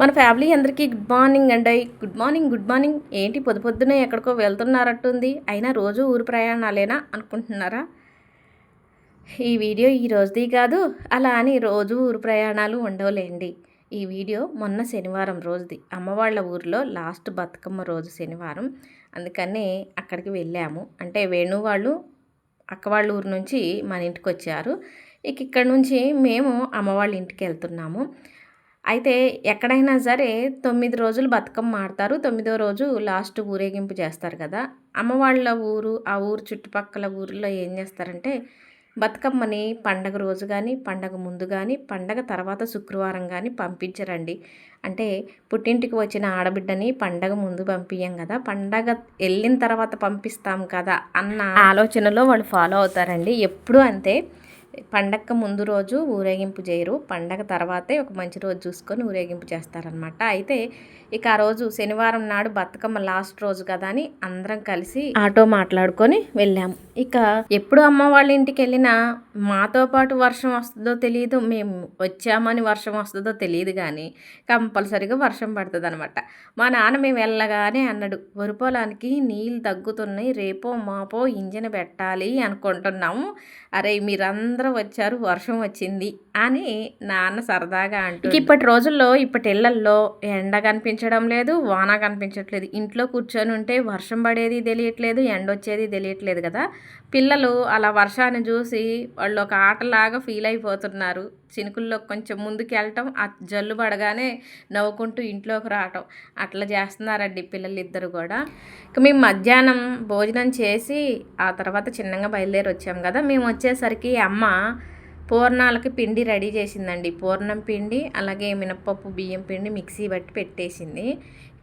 మన ఫ్యామిలీ అందరికీ good morning అండి. గుడ్ మార్నింగ్ ఏంటి పొద్దున్నే ఎక్కడికో వెళ్తున్నట్టుంది. అయినా రోజు ఊరు ప్రయాణాలేనా అనుకుంటున్నారా? ఈ వీడియో ఈ రోజుది కాదు, అలా అని రోజు ఊరు ప్రయాణాలు ఉండవులేండి. ఈ వీడియో మొన్న శనివారం రోజుది. అమ్మ వాళ్ళ ఊరిలో లాస్ట్ బతుకమ్మ రోజు శనివారం. అందుకని అక్కడికి వెళ్ళాము. అంటే వేణు వాళ్ళు అక్క వాళ్ళ ఊరు నుంచి మన ఇంటికి వచ్చారు. ఇక్కడ నుంచి మేము అమ్మ వాళ్ళ ఇంటికి వెళ్తున్నాము. అయితే ఎక్కడైనా సరే 9 రోజులు బతుకమ్మ ఆడతారు. 9వ రోజు లాస్ట్ ఊరేగింపు చేస్తారు కదా! అమ్మ వాళ్ళ ఊరు, ఆ ఊరు చుట్టుపక్కల ఊర్లో ఏం చేస్తారంటే బతుకమ్మని పండగ రోజు కానీ, పండగ ముందు కానీ, పండగ తర్వాత శుక్రవారం కానీ పంపించరండి. అంటే పుట్టింటికి వచ్చిన ఆడబిడ్డని పండగ ముందు పంపియ్యం కదా! పండగ వెళ్ళిన తర్వాత పంపిస్తాం కదా అన్న ఆలోచనలో వాళ్ళు ఫాలో అవుతారండి. ఎప్పుడూ అంతే. పండగ ముందు రోజు ఊరేగింపు చేయరు. పండగ తర్వాతే ఒక మంచి రోజు చూసుకొని ఊరేగింపు చేస్తారనమాట. అయితే ఇక ఆ రోజు శనివారం నాడు బతుకమ్మ లాస్ట్ రోజు కదా అని అందరం కలిసి ఆటో మాట్లాడుకొని వెళ్ళాము. ఇక ఎప్పుడు అమ్మ వాళ్ళ ఇంటికి వెళ్ళినా మాతో పాటు వర్షం వస్తుందో తెలియదు, మేము వచ్చామని వర్షం వస్తుందో తెలియదు, కానీ కంపల్సరీగా వర్షం పడుతుంది అనమాట. మా నాన్న మేము వెళ్ళగానే అన్నాడు, వరి పొలానికి నీళ్ళు తగ్గుతున్నాయి, రేపో మాపో ఇంజన్ పెట్టాలి అనుకుంటున్నాము. అరే మీరందరూ వచ్చారు, వర్షం వచ్చింది అని నాన్న సరదాగా అంటూ ఇప్పటి రోజుల్లో ఇప్పటి ఇళ్లల్లో ఎండ కనిపించడం లేదు, వాన కనిపించట్లేదు. ఇంట్లో కూర్చొని ఉంటే వర్షం పడేది తెలియట్లేదు, ఎండ వచ్చేది తెలియట్లేదు కదా. పిల్లలు అలా వర్షాన్ని చూసి వాళ్ళు ఒక ఆటలాగా ఫీల్ అయిపోతున్నారు. చినుకుల్లో కొంచెం ముందుకు వెళ్ళటం, ఆ జల్లు పడగానే నవ్వుకుంటూ ఇంట్లోకి రావటం అట్లా చేస్తున్నారండి పిల్లలు ఇద్దరు కూడా. ఇక మేము మధ్యాహ్నం భోజనం చేసి ఆ తర్వాత చిన్నగా బయలుదేరి వచ్చాము కదా. మేము వచ్చేసరికి అమ్మ పూర్ణాలకి పిండి రెడీ చేసిందండి. పూర్ణం పిండి అలాగే మినప్పప్పు బియ్యం పిండి మిక్సీ బట్టి పెట్టేసింది.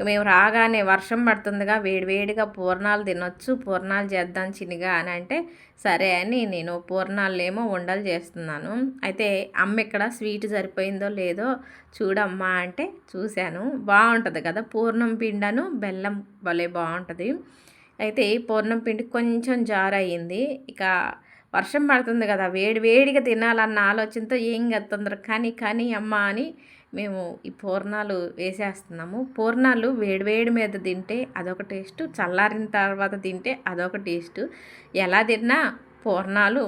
మేము రాగానే వర్షం పడుతుందిగా, వేడివేడిగా పూర్ణాలు తినొచ్చు, పూర్ణాలు చేద్దాం చినిగా అని అంటే సరే అని నేను పూర్ణాలు ఉండలు చేస్తున్నాను. అయితే అమ్మ ఇక్కడ స్వీట్ సరిపోయిందో లేదో చూడమ్మా అంటే చూశాను. బాగుంటుంది కదా పూర్ణం పిండను బెల్లం, భలే బాగుంటుంది. అయితే పూర్ణం పిండి కొంచెం జారయ్యింది. ఇక వర్షం పడుతుంది కదా, వేడిగా తినాలన్న ఆలోచనతో ఏం తొందర కానీ అమ్మ అని మేము ఈ పూర్ణాలు వేసేస్తున్నాము. పూర్ణాలు వేడి మీద తింటే అదొక టేస్ట్, చల్లారిన తర్వాత తింటే అదొక టేస్ట్. ఎలా తిన్నా పూర్ణాలు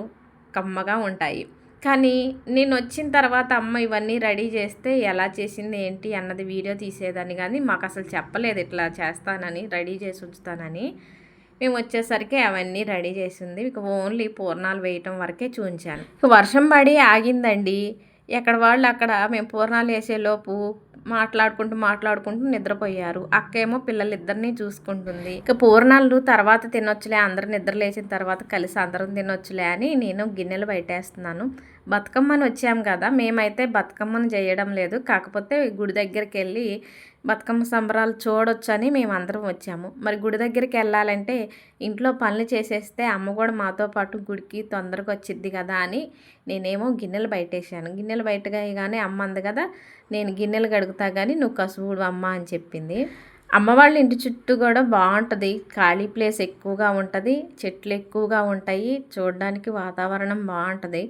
కమ్మగా ఉంటాయి. కానీ నేను వచ్చిన తర్వాత అమ్మ ఇవన్నీ రెడీ చేస్తే ఎలా చేసింది ఏంటి అన్నది వీడియో తీసేదాన్ని, కానీ మాకు అసలు చెప్పలేదు ఇట్లా చేస్తానని, రెడీ చేసి ఉంచుతానని. మేము వచ్చేసరికి అవన్నీ రెడీ చేసింది. ఇక ఓన్లీ పూర్ణాలు వేయటం వరకే చూపించాను. వర్షం పడి ఆగిందండి. ఎక్కడ వాళ్ళు అక్కడ మేము పూర్ణాలు వేసేలోపు మాట్లాడుకుంటూ నిద్రపోయారు. అక్క ఏమో పిల్లలిద్దరినీ చూసుకుంటుంది. ఇక పూర్ణాలు తర్వాత తినొచ్చులే, అందరూ నిద్ర లేచిన తర్వాత కలిసి అందరం తినొచ్చులే అని నేను గిన్నెలు బయటేస్తున్నాను. బతుకమ్మని వచ్చాము కదా, మేమైతే బతుకమ్మను చేయడం లేదు, కాకపోతే గుడి దగ్గరికి వెళ్ళి బతుకమ్మ సంబరాలు చూడొచ్చని మేము అందరం వచ్చాము. మరి గుడి దగ్గరికి వెళ్ళాలంటే ఇంట్లో పనులు చేసేస్తే అమ్మ కూడా మాతో పాటు గుడికి తొందరగా వచ్చిద్ది కదా అని నేనేమో గిన్నెలు బయటేసాను. గిన్నెలు బయటగా కానీ అమ్మ అంది కదా, నేను గిన్నెలు కడుగుతా కానీ నువ్వు కసువుడు అమ్మ అని చెప్పింది. అమ్మ వాళ్ళ ఇంటి చుట్టూ కూడా బాగుంటుంది, ఖాళీ ప్లేస్ ఎక్కువగా ఉంటుంది, చెట్లు ఎక్కువగా ఉంటాయి, చూడడానికి వాతావరణం బాగుంటుంది.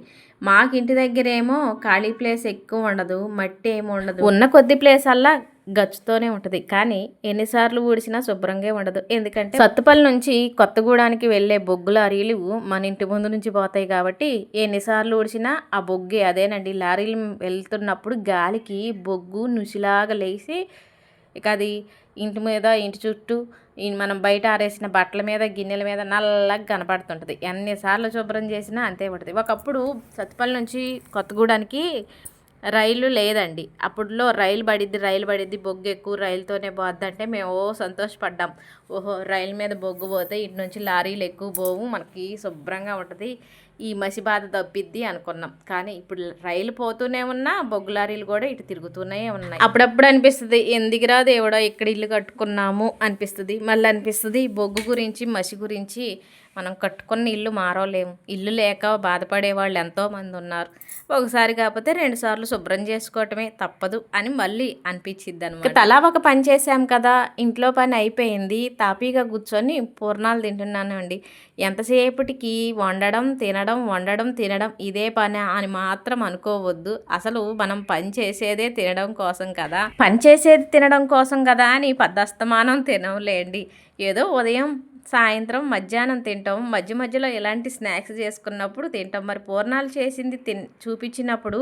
మాకు ఇంటి దగ్గర ఏమో ఖాళీ ప్లేస్ ఎక్కువ ఉండదు, మట్టి ఏమి ఉండదు, ఉన్న కొద్ది ప్లేస్ అల్లా గచ్చుతోనే ఉంటుంది. కానీ ఎన్నిసార్లు ఊడిసినా శుభ్రంగా ఉండదు. ఎందుకంటే సత్తుపల్లి నుంచి కొత్తగూడానికి వెళ్ళే బొగ్గు లారీలు మన ఇంటి ముందు నుంచి పోతాయి కాబట్టి ఎన్నిసార్లు ఊడిసినా ఆ బొగ్గే అదేనండి. లారీలు వెళ్తున్నప్పుడు గాలికి బొగ్గు నుసిలాగా లేసి ఇక అది ఇంటి మీద, ఇంటి చుట్టూ, మనం బయట ఆరేసిన బట్టల మీద, గిన్నెల మీద నల్లగా కనపడుతుంటుంది. ఎన్నిసార్లు శుభ్రం చేసినా అంతే పడుతుంది. ఒకప్పుడు సత్తుపల్లి నుంచి కొత్తగూడానికి రైలు లేదండి. అప్పుడులో రైలు పడిద్ది, బొగ్గు ఎక్కువ రైలుతోనే పోద్దంటే మేము సంతోషపడ్డాం. ఓహో రైలు మీద బొగ్గు పోతే ఇటు నుంచి లారీలు ఎక్కువ పోవు, మనకి శుభ్రంగా ఉంటుంది, ఈ మసి బాధ తప్పిద్ది అనుకున్నాం. కానీ ఇప్పుడు రైలు పోతూనే ఉన్నా బొగ్గు లారీలు కూడా ఇటు తిరుగుతూనే ఉన్నాయి. అప్పుడప్పుడు అనిపిస్తుంది ఎందుకురా దేవుడా ఇక్కడ ఇల్లు కట్టుకున్నాము అనిపిస్తుంది. మళ్ళీ అనిపిస్తుంది బొగ్గు గురించి, మసి గురించి మనం కట్టుకున్న ఇల్లు మారవలేము. ఇల్లు లేక బాధపడే వాళ్ళు ఎంతోమంది ఉన్నారు. ఒకసారి కాకపోతే 2 సార్లు శుభ్రం చేసుకోవటమే తప్పదు అని మళ్ళీ అనిపించిద్ది అనమాట. తలా ఒక పని చేసాం కదా, ఇంట్లో పని అయిపోయింది, తాపీగా కూర్చొని పూర్ణాలు తింటున్నాను అండి. ఎంతసేపటికి వండడం, తినడం, లేవడం, వండడం, తినడం ఇదే పని అని మాత్రం అనుకోవద్దు. అసలు మనం పని చేసేదే తినడం కోసం కదా, పని చేసేది తినడం కోసం కదా అని పద్దస్తమానం తినలేండి. ఏదో ఉదయం, సాయంత్రం, మధ్యాహ్నం తింటాం. మధ్య మధ్యలో ఇలాంటి స్నాక్స్ చేసుకున్నప్పుడు తింటాం. మరి పూర్ణాలు చేసింది చూపించినప్పుడు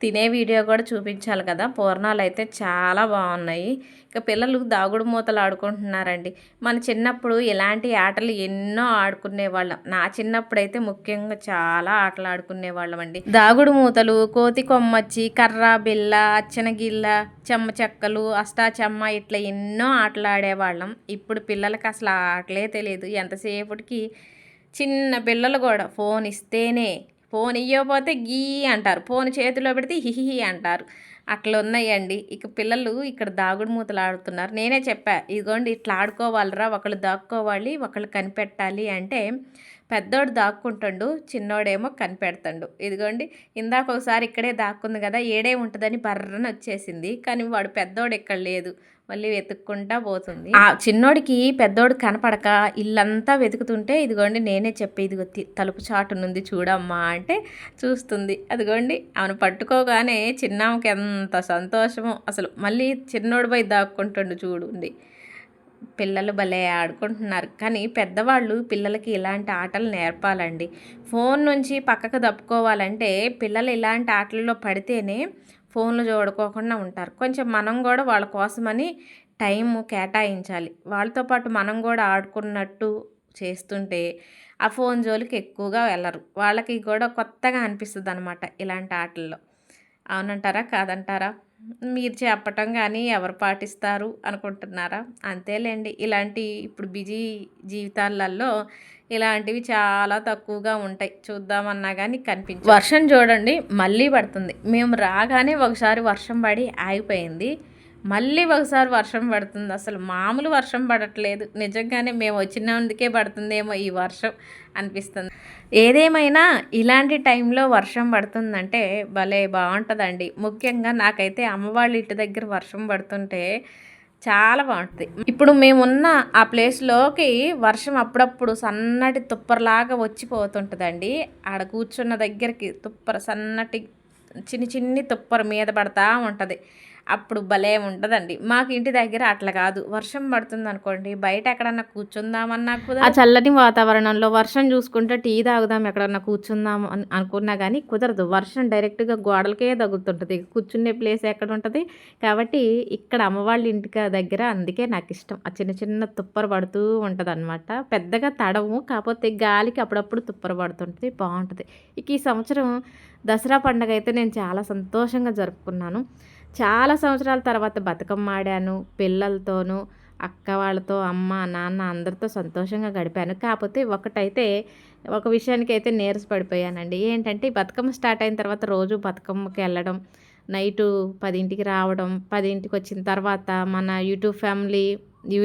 తినే వీడియో కూడా చూపించాలి కదా. పూర్ణాలు అయితే చాలా బాగున్నాయి. ఇక పిల్లలు దాగుడు మూతలు ఆడుకుంటున్నారండి. మన చిన్నప్పుడు ఇలాంటి ఆటలు ఎన్నో ఆడుకునేవాళ్ళం. నా చిన్నప్పుడు అయితే ముఖ్యంగా చాలా ఆటలు ఆడుకునేవాళ్ళం అండి. దాగుడు మూతలు, కోతి కొమ్మచ్చి, కర్ర బిల్ల, అచ్చనగిల్ల, చెమ్మ చెక్కలు, అష్టాచెమ్మ ఇట్లా ఎన్నో ఆటలు ఆడేవాళ్ళం. ఇప్పుడు పిల్లలకి అసలు ఆ ఆటలే తెలియదు. ఎంతసేపటికి చిన్న పిల్లలు కూడా ఫోన్ ఇస్తేనే, ఫోన్ ఇవ్వకపోతే గీ అంటారు, ఫోన్ చేతిలో పెడితే హిహి అంటారు. అట్లా ఉన్నాయండి. ఇక పిల్లలు ఇక్కడ దాగుడు మూతలు ఆడుతున్నారు. నేనే చెప్పా, ఇదిగోండి ఇట్లా ఆడుకోవాలిరా, ఒకళ్ళు దాక్కోవాలి, ఒకళ్ళు కనిపెట్టాలి అంటే పెద్దోడు దాక్కుంటాడు, చిన్నోడేమో కనిపెడతాడు. ఇదిగోండి ఇందాక ఒకసారి ఇక్కడే దాక్కుంది కదా, ఏడే ఉంటుందని బర్రన వచ్చేసింది. కానీ వాడు పెద్దోడు ఇక్కడ లేదు, మళ్ళీ వెతుక్కుంటా పోతుంది. ఆ చిన్నోడికి పెద్దోడు కనపడక ఇల్లంతా వెతుకుతుంటే ఇదిగోండి నేనే చెప్పి ఇదిగో తలుపు చాటు నుండి చూడమ్మా అంటే చూస్తుంది. అదిగోండి ఆమెను పట్టుకోగానే చిన్నామకి ఎంత సంతోషమో అసలు. మళ్ళీ చిన్నోడు పోయి దాక్కుంటుండు చూడండి. పిల్లలు భలే ఆడుకుంటున్నారు. కానీ పెద్దవాళ్ళు పిల్లలకి ఇలాంటి ఆటలు నేర్పాలండి. ఫోన్ నుంచి పక్కకు తప్పుకోవాలంటే పిల్లలు ఇలాంటి ఆటల్లో పడితేనే ఫోన్లు చూడుకోకుండా ఉంటారు. కొంచెం మనం కూడా వాళ్ళ కోసమని టైము కేటాయించాలి. వాళ్ళతో పాటు మనం కూడా ఆడుకున్నట్టు చేస్తుంటే ఆ ఫోన్ జోలికి ఎక్కువగా వెళ్ళరు. వాళ్ళకి కూడా కొత్తగా అనిపిస్తుంది అనమాట ఇలాంటి ఆటల్లో. అవునంటారా కాదంటారా? మీరు చెప్పటం కానీ ఎవరు పాటిస్తారు అనుకుంటున్నారా? అంతేలేండి. ఇలాంటి ఇప్పుడు బిజీ జీవితాలలో ఇలాంటివి చాలా తక్కువగా ఉంటాయి. చూద్దామన్నా కానీ కనిపించవు. వర్షం చూడండి మళ్ళీ పడుతుంది. మేము రాగానే ఒకసారి వర్షం పడి ఆగిపోయింది, మళ్ళీ ఒకసారి వర్షం పడుతుంది. అసలు మామూలు వర్షం పడట్లేదు. నిజంగానే మేము వచ్చినందుకే పడుతుందేమో ఈ వర్షం అనిపిస్తుంది. ఏదేమైనా ఇలాంటి టైంలో వర్షం పడుతుందంటే భలే బాగుంటుందండి. ముఖ్యంగా నాకైతే అమ్మ వాళ్ళ ఇంటి దగ్గర వర్షం పడుతుంటే చాలా బాగుంటుంది. ఇప్పుడు మేమున్న ఆ ప్లేస్లోకి వర్షం అప్పుడప్పుడు సన్నటి తుప్పరలాగా వచ్చిపోతుంటుందండి. ఆడ కూర్చున్న దగ్గరికి తుప్పర సన్నటి చిన్ని తుప్పర మీద పడతా ఉంటుంది. అప్పుడు భలే ఉంటుందండి. మాకు ఇంటి దగ్గర అట్లా కాదు. వర్షం పడుతుంది అనుకోండి, బయట ఎక్కడన్నా కూర్చుందామన్నా కూడా ఆ చల్లటి వాతావరణంలో వర్షం చూసుకుంటే టీ తాగుదాం ఎక్కడన్నా కూర్చుందాం అనుకున్నా కానీ కుదరదు. వర్షం డైరెక్ట్గా గోడలకే తగులుతుంటుంది. కూర్చునే ప్లేస్ ఎక్కడ ఉంటుంది. కాబట్టి ఇక్కడ అమ్మవాళ్ళ ఇంటికి దగ్గర అందుకే నాకు ఇష్టం. ఆ చిన్న చిన్న తుప్పర పడుతూ ఉంటుంది అనమాట. పెద్దగా తడవు, కాకపోతే గాలికి అప్పుడప్పుడు తుప్పర పడుతుంటుంది, బాగుంటుంది. ఇక ఈ సంవత్సరం దసరా పండుగ అయితే నేను చాలా సంతోషంగా జరుపుకున్నాను. చాలా సంవత్సరాల తర్వాత బతుకమ్మ ఆడాను. పిల్లలతోనూ, అక్క వాళ్ళతో, అమ్మ నాన్న అందరితో సంతోషంగా గడిపాను. కాకపోతే ఒక విషయానికి అయితే నీరసపడిపోయానండి. ఏంటంటే బతుకమ్మ స్టార్ట్ అయిన తర్వాత రోజు బతుకమ్మకి వెళ్ళడం, నైటు 10ంటికి రావడం, 10ంటికి వచ్చిన తర్వాత మన యూట్యూబ్ ఫ్యామిలీ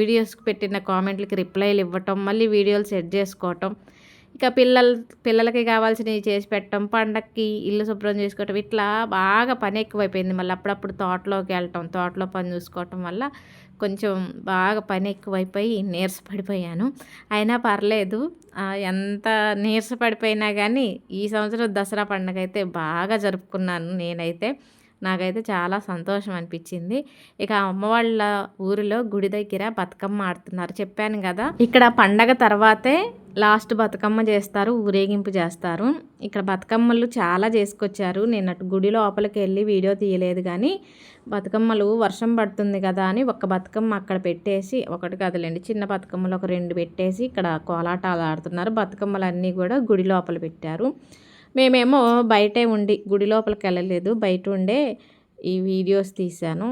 వీడియోస్కి పెట్టిన కామెంట్లకి రిప్లైలు ఇవ్వటం, మళ్ళీ వీడియోలు సెట్ చేసుకోవటం, ఇక పిల్లలకి కావాల్సినవి చేసి పెట్టడం, పండక్కి ఇల్లు శుభ్రం చేసుకోవటం, ఇట్లా బాగా పని ఎక్కువైపోయింది. మళ్ళీ అప్పుడప్పుడు తోటలోకి వెళ్ళటం, తోటలో పని చూసుకోవటం వల్ల కొంచెం బాగా పని ఎక్కువైపోయి నీరసపడిపోయాను. అయినా పర్లేదు, ఎంత నీరసపడిపోయినా కానీ ఈ సంవత్సరం దసరా పండుగ అయితే బాగా జరుపుకున్నాను నేనైతే. నాకైతే చాలా సంతోషం అనిపించింది. ఇక అమ్మ వాళ్ళ ఊరిలో గుడి దగ్గర బతుకమ్మ ఆడుతున్నారు చెప్పాను కదా. ఇక్కడ పండగ తర్వాతే లాస్ట్ బతుకమ్మ చేస్తారు, ఊరేగింపు చేస్తారు. ఇక్కడ బతుకమ్మలు చాలా చేసుకొచ్చారు. నేను అటు గుడి లోపలికి వెళ్ళి వీడియో తీయలేదు కానీ బతుకమ్మలు వర్షం పడుతుంది కదా అని ఒక బతుకమ్మ అక్కడ పెట్టేసి, ఒకటి కదలండి చిన్న బతుకమ్మలు ఒక 2 పెట్టేసి ఇక్కడ కోలాటాలు ఆడుతున్నారు. బతుకమ్మలు అన్నీ కూడా గుడి లోపల పెట్టారు. మేమేమో బయటే ఉండి గుడి లోపలికి వెళ్ళలేదు, బయట ఉండే ఈ వీడియోస్ తీశాను.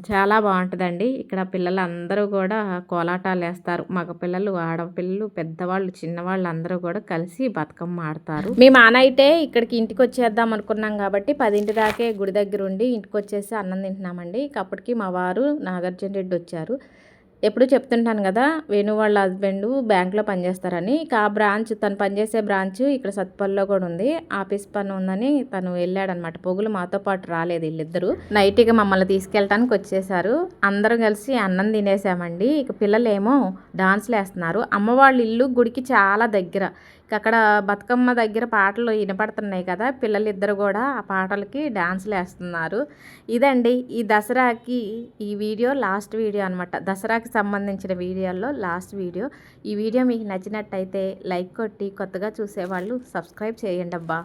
చాలా బాగుంటుందండి. ఇక్కడ పిల్లలు అందరూ కూడా కోలాటాలు వేస్తారు. మగ పిల్లలు, ఆడపిల్లలు, పెద్దవాళ్ళు, చిన్నవాళ్ళు అందరూ కూడా కలిసి బతుకమ్మ ఆడతారు. మేము ఆనైతే ఇక్కడికి ఇంటికి వచ్చేద్దాం అనుకున్నాం కాబట్టి 10ంటి దాకే గుడి దగ్గర ఉండి ఇంటికి వచ్చేసి అన్నం తింటున్నామండి. అప్పటికి మా వారు నాగార్జున రెడ్డి వచ్చారు. ఎప్పుడు చెప్తుంటాను కదా, వేణు వాళ్ళ హస్బెండ్ బ్యాంక్లో పనిచేస్తారని. ఇక ఆ బ్రాంచ్, తను పనిచేసే బ్రాంచ్ ఇక్కడ సత్పల్లిలో కూడా ఉంది. ఆఫీస్ పని ఉందని తను వెళ్ళాడనమాట. పొగులు మాతో పాటు రాలేదు వీళ్ళిద్దరూ. నైట్ ఇక మమ్మల్ని తీసుకెళ్ళటానికి వచ్చేసారు. అందరం కలిసి అన్నం తినేసామండి. ఇక పిల్లలేమో డాన్స్లు వేస్తున్నారు. అమ్మవాళ్ళ ఇల్లు గుడికి చాలా దగ్గర. అక్కడ బతుకమ్మ దగ్గర పాటలు వినపడుతున్నాయి కదా, పిల్లలిద్దరు కూడా ఆ పాటలకి డాన్సులు వేస్తున్నారు. ఇదండి ఈ దసరాకి ఈ వీడియో లాస్ట్ వీడియో అనమాట. దసరాకి సంబంధించిన వీడియోల్లో లాస్ట్ వీడియో. ఈ వీడియో మీకు నచ్చినట్టయితే లైక్ కొట్టి కొత్తగా చూసేవాళ్ళు సబ్స్క్రైబ్ చేయండి అబ్బా.